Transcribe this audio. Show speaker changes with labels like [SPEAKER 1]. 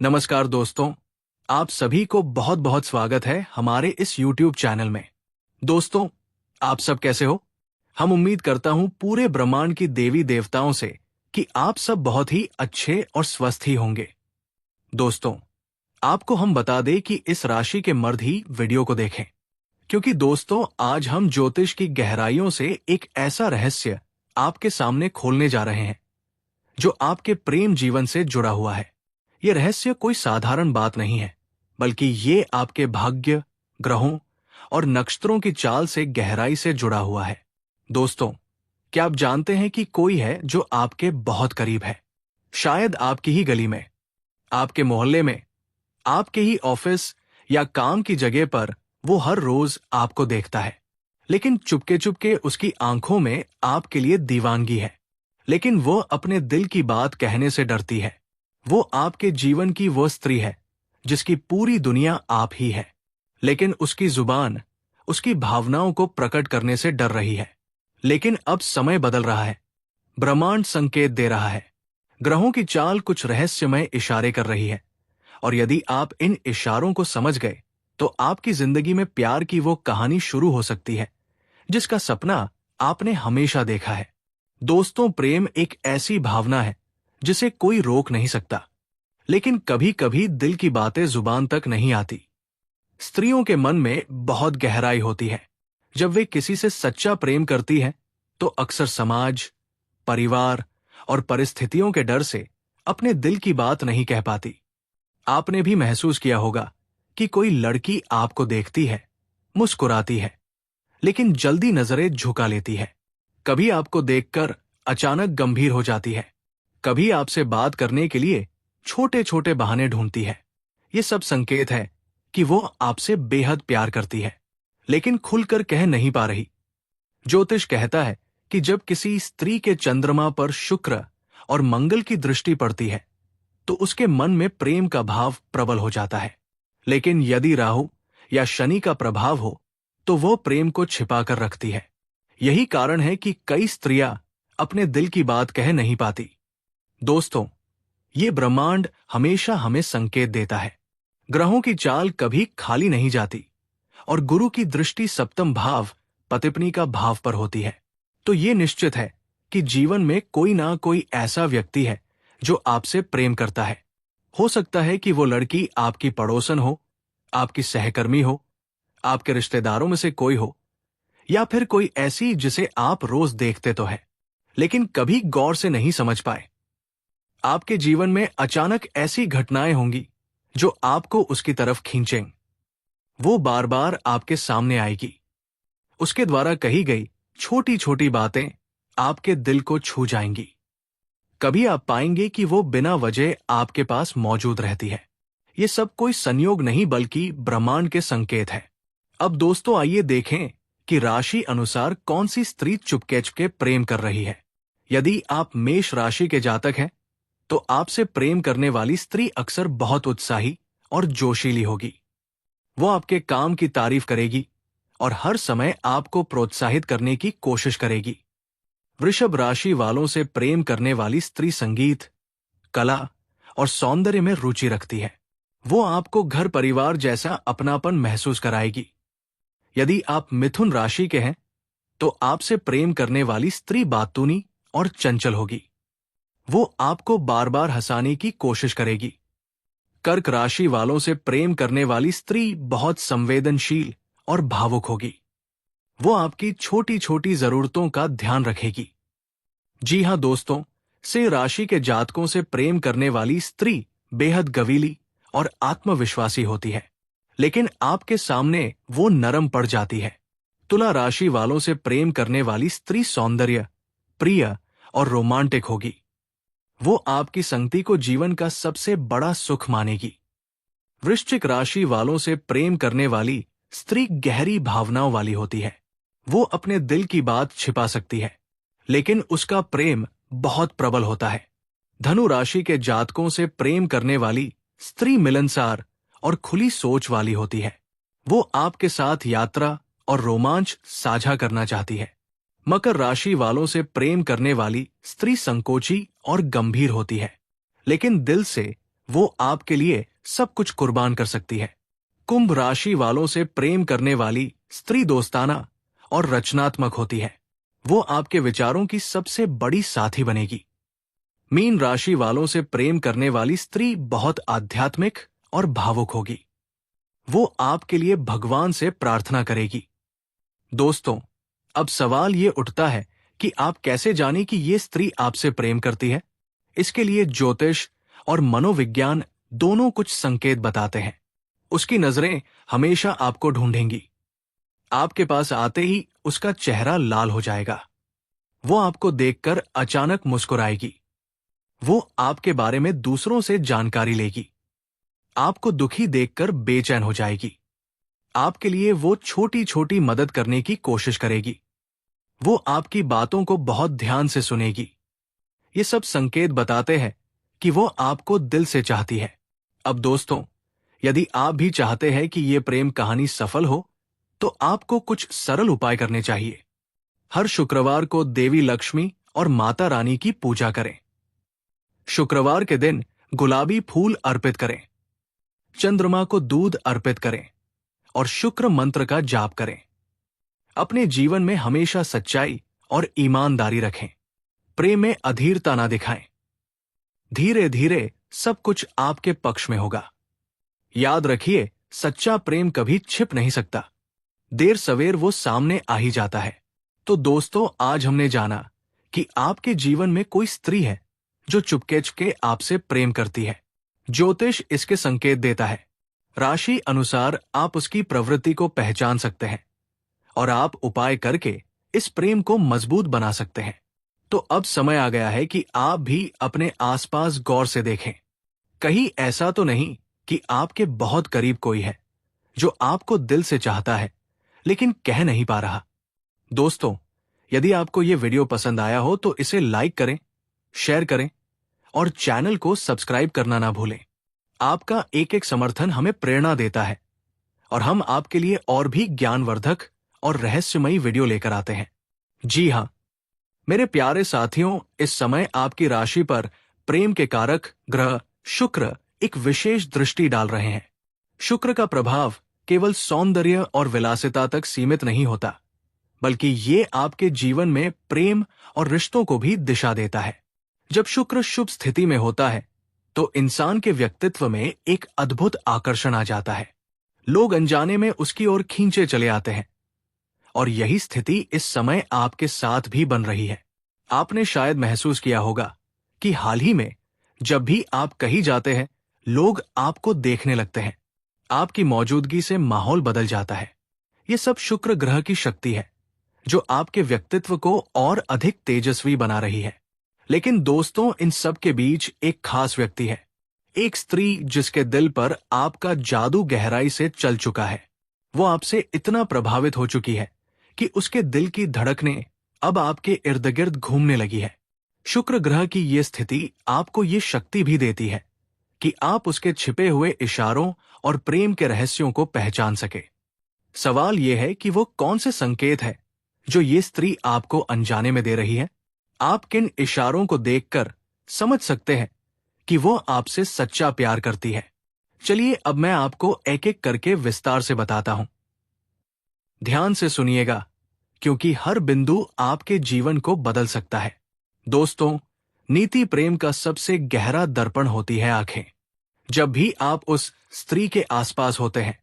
[SPEAKER 1] नमस्कार दोस्तों, आप सभी को बहुत बहुत स्वागत है हमारे इस YouTube चैनल में। दोस्तों, आप सब कैसे हो? हम उम्मीद करता हूं पूरे ब्रह्मांड की देवी देवताओं से कि आप सब बहुत ही अच्छे और स्वस्थ ही होंगे। दोस्तों, आपको हम बता दें कि इस राशि के मर्द ही वीडियो को देखें, क्योंकि दोस्तों आज हम ज्योतिष की गहराइयों से एक ऐसा रहस्य आपके सामने खोलने जा रहे हैं जो आपके प्रेम जीवन से जुड़ा हुआ है। यह रहस्य कोई साधारण बात नहीं है, बल्कि ये आपके भाग्य, ग्रहों और नक्षत्रों की चाल से गहराई से जुड़ा हुआ है। दोस्तों, क्या आप जानते हैं कि कोई है जो आपके बहुत करीब है? शायद आपकी ही गली में, आपके मोहल्ले में, आपके ही ऑफिस या काम की जगह पर वो हर रोज आपको देखता है, लेकिन चुपके चुपके उसकी आंखों में आपके लिए दीवानगी है। लेकिन वो अपने दिल की बात कहने से डरती है। वो आपके जीवन की वो स्त्री है जिसकी पूरी दुनिया आप ही है, लेकिन उसकी जुबान उसकी भावनाओं को प्रकट करने से डर रही है। लेकिन अब समय बदल रहा है, ब्रह्मांड संकेत दे रहा है, ग्रहों की चाल कुछ रहस्यमय इशारे कर रही है, और यदि आप इन इशारों को समझ गए तो आपकी जिंदगी में प्यार की वो कहानी शुरू हो सकती है जिसका सपना आपने हमेशा देखा है। दोस्तों, प्रेम एक ऐसी भावना है जिसे कोई रोक नहीं सकता, लेकिन कभी कभी दिल की बातें जुबान तक नहीं आती। स्त्रियों के मन में बहुत गहराई होती है। जब वे किसी से सच्चा प्रेम करती हैं, तो अक्सर समाज, परिवार और परिस्थितियों के डर से अपने दिल की बात नहीं कह पाती। आपने भी महसूस किया होगा कि कोई लड़की आपको देखती है, मुस्कुराती है, लेकिन जल्दी नजरें झुका लेती है। कभी आपको देखकर अचानक गंभीर हो जाती है, कभी आपसे बात करने के लिए छोटे छोटे बहाने ढूंढती है। ये सब संकेत है कि वो आपसे बेहद प्यार करती है, लेकिन खुलकर कह नहीं पा रही। ज्योतिष कहता है कि जब किसी स्त्री के चंद्रमा पर शुक्र और मंगल की दृष्टि पड़ती है, तो उसके मन में प्रेम का भाव प्रबल हो जाता है। लेकिन यदि राहु या शनि का प्रभाव हो, तो वो प्रेम को छिपा कर रखती है। यही कारण है कि कई स्त्रियां अपने दिल की बात कह नहीं पाती। दोस्तों, ये ब्रह्मांड हमेशा हमें संकेत देता है। ग्रहों की चाल कभी खाली नहीं जाती, और गुरु की दृष्टि सप्तम भाव पतिपनी का भाव पर होती है। तो ये निश्चित है कि जीवन में कोई ना कोई ऐसा व्यक्ति है जो आपसे प्रेम करता है। हो सकता है कि वो लड़की आपकी पड़ोसन हो, आपकी सहकर्मी हो, आपके रिश्तेदारों में से कोई हो, या फिर कोई ऐसी जिसे आप रोज देखते तो है, लेकिन कभी गौर से नहीं समझ पाए। आपके जीवन में अचानक ऐसी घटनाएं होंगी जो आपको उसकी तरफ खींचेंगी। वो बार बार आपके सामने आएगी। उसके द्वारा कही गई छोटी छोटी बातें आपके दिल को छू जाएंगी। कभी आप पाएंगे कि वो बिना वजह आपके पास मौजूद रहती है। ये सब कोई संयोग नहीं, बल्कि ब्रह्मांड के संकेत है। अब दोस्तों, आइए देखें कि राशि अनुसार कौन सी स्त्री चुपके चुपके प्रेम कर रही है। यदि आप मेष राशि के जातक हैं, तो आपसे प्रेम करने वाली स्त्री अक्सर बहुत उत्साही और जोशीली होगी। वो आपके काम की तारीफ करेगी और हर समय आपको प्रोत्साहित करने की कोशिश करेगी। वृषभ राशि वालों से प्रेम करने वाली स्त्री संगीत, कला और सौंदर्य में रुचि रखती है। वो आपको घर परिवार जैसा अपनापन महसूस कराएगी। यदि आप मिथुन राशि के हैं, तो आपसे प्रेम करने वाली स्त्री बातूनी और चंचल होगी। वो आपको बार बार हंसाने की कोशिश करेगी। कर्क राशि वालों से प्रेम करने वाली स्त्री बहुत संवेदनशील और भावुक होगी। वो आपकी छोटी छोटी जरूरतों का ध्यान रखेगी। जी हां दोस्तों, सिंह राशि के जातकों से प्रेम करने वाली स्त्री बेहद गवीली और आत्मविश्वासी होती है, लेकिन आपके सामने वो नरम पड़ जाती है। तुला राशि वालों से प्रेम करने वाली स्त्री सौंदर्य, प्रिय और रोमांटिक होगी। वो आपकी संगति को जीवन का सबसे बड़ा सुख मानेगी। वृश्चिक राशि वालों से प्रेम करने वाली स्त्री गहरी भावनाओं वाली होती है। वो अपने दिल की बात छिपा सकती है, लेकिन उसका प्रेम बहुत प्रबल होता है। धनु राशि के जातकों से प्रेम करने वाली स्त्री मिलनसार और खुली सोच वाली होती है। वो आपके साथ यात्रा और रोमांच साझा करना चाहती है। मकर राशि वालों से प्रेम करने वाली स्त्री संकोची और गंभीर होती है, लेकिन दिल से वो आपके लिए सब कुछ कुर्बान कर सकती है। कुंभ राशि वालों से प्रेम करने वाली स्त्री दोस्ताना और रचनात्मक होती है। वो आपके विचारों की सबसे बड़ी साथी बनेगी। मीन राशि वालों से प्रेम करने वाली स्त्री बहुत आध्यात्मिक और भावुक होगी। वो आपके लिए भगवान से प्रार्थना करेगी। दोस्तों, अब सवाल ये उठता है कि आप कैसे जानें कि ये स्त्री आपसे प्रेम करती है। इसके लिए ज्योतिष और मनोविज्ञान दोनों कुछ संकेत बताते हैं। उसकी नजरें हमेशा आपको ढूंढेंगी। आपके पास आते ही उसका चेहरा लाल हो जाएगा। वो आपको देखकर अचानक मुस्कुराएगी। वो आपके बारे में दूसरों से जानकारी लेगी। आपको दुखी देखकर बेचैन हो जाएगी। आपके लिए वो छोटी छोटी मदद करने की कोशिश करेगी। वो आपकी बातों को बहुत ध्यान से सुनेगी। ये सब संकेत बताते हैं कि वो आपको दिल से चाहती है। अब दोस्तों, यदि आप भी चाहते हैं कि ये प्रेम कहानी सफल हो, तो आपको कुछ सरल उपाय करने चाहिए। हर शुक्रवार को देवी लक्ष्मी और माता रानी की पूजा करें। शुक्रवार के दिन गुलाबी फूल अर्पित करें। चंद्रमा को दूध अर्पित करें और शुक्र मंत्र का जाप करें। अपने जीवन में हमेशा सच्चाई और ईमानदारी रखें। प्रेम में अधीरता ना दिखाएं। धीरे धीरे सब कुछ आपके पक्ष में होगा। याद रखिए, सच्चा प्रेम कभी छिप नहीं सकता। देर सवेर वो सामने आ ही जाता है। तो दोस्तों, आज हमने जाना कि आपके जीवन में कोई स्त्री है जो चुपके चुपके आपसे प्रेम करती है। ज्योतिष इसके संकेत देता है। राशि अनुसार आप उसकी प्रवृत्ति को पहचान सकते हैं और आप उपाय करके इस प्रेम को मजबूत बना सकते हैं। तो अब समय आ गया है कि आप भी अपने आसपास गौर से देखें। कहीं ऐसा तो नहीं कि आपके बहुत करीब कोई है जो आपको दिल से चाहता है लेकिन कह नहीं पा रहा। दोस्तों, यदि आपको ये वीडियो पसंद आया हो तो इसे लाइक करें, शेयर करें और चैनल को सब्सक्राइब करना ना भूलें। आपका एक एक समर्थन हमें प्रेरणा देता है और हम आपके लिए और भी ज्ञानवर्धक और रहस्यमयी वीडियो लेकर आते हैं। जी हाँ, मेरे प्यारे साथियों, इस समय आपकी राशि पर प्रेम के कारक ग्रह शुक्र एक विशेष दृष्टि डाल रहे हैं। शुक्र का प्रभाव केवल सौंदर्य और विलासिता तक सीमित नहीं होता, बल्कि ये आपके जीवन में प्रेम और रिश्तों को भी दिशा देता है। जब शुक्र शुभ स्थिति में होता है तो इंसान के व्यक्तित्व में एक अद्भुत आकर्षण आ जाता है। लोग अनजाने में उसकी ओर खींचे चले आते हैं और यही स्थिति इस समय आपके साथ भी बन रही है। आपने शायद महसूस किया होगा कि हाल ही में जब भी आप कहीं जाते हैं, लोग आपको देखने लगते हैं। आपकी मौजूदगी से माहौल बदल जाता है। ये सब शुक्र ग्रह की शक्ति है जो आपके व्यक्तित्व को और अधिक तेजस्वी बना रही है। लेकिन दोस्तों, इन सब के बीच एक खास व्यक्ति है, एक स्त्री जिसके दिल पर आपका जादू गहराई से चल चुका है। वो आपसे इतना प्रभावित हो चुकी है कि उसके दिल की धड़कनें अब आपके इर्द गिर्द घूमने लगी है। शुक्र ग्रह की ये स्थिति आपको ये शक्ति भी देती है कि आप उसके छिपे हुए इशारों और प्रेम के रहस्यों को पहचान सके। सवाल यह है कि वो कौन से संकेत है जो ये स्त्री आपको अनजाने में दे रही है। आप किन इशारों को देखकर समझ सकते हैं कि वो आपसे सच्चा प्यार करती है। चलिए अब मैं आपको एक एक करके विस्तार से बताता हूं। ध्यान से सुनिएगा, क्योंकि हर बिंदु आपके जीवन को बदल सकता है। दोस्तों, नीति प्रेम का सबसे गहरा दर्पण होती है आंखें। जब भी आप उस स्त्री के आसपास होते हैं,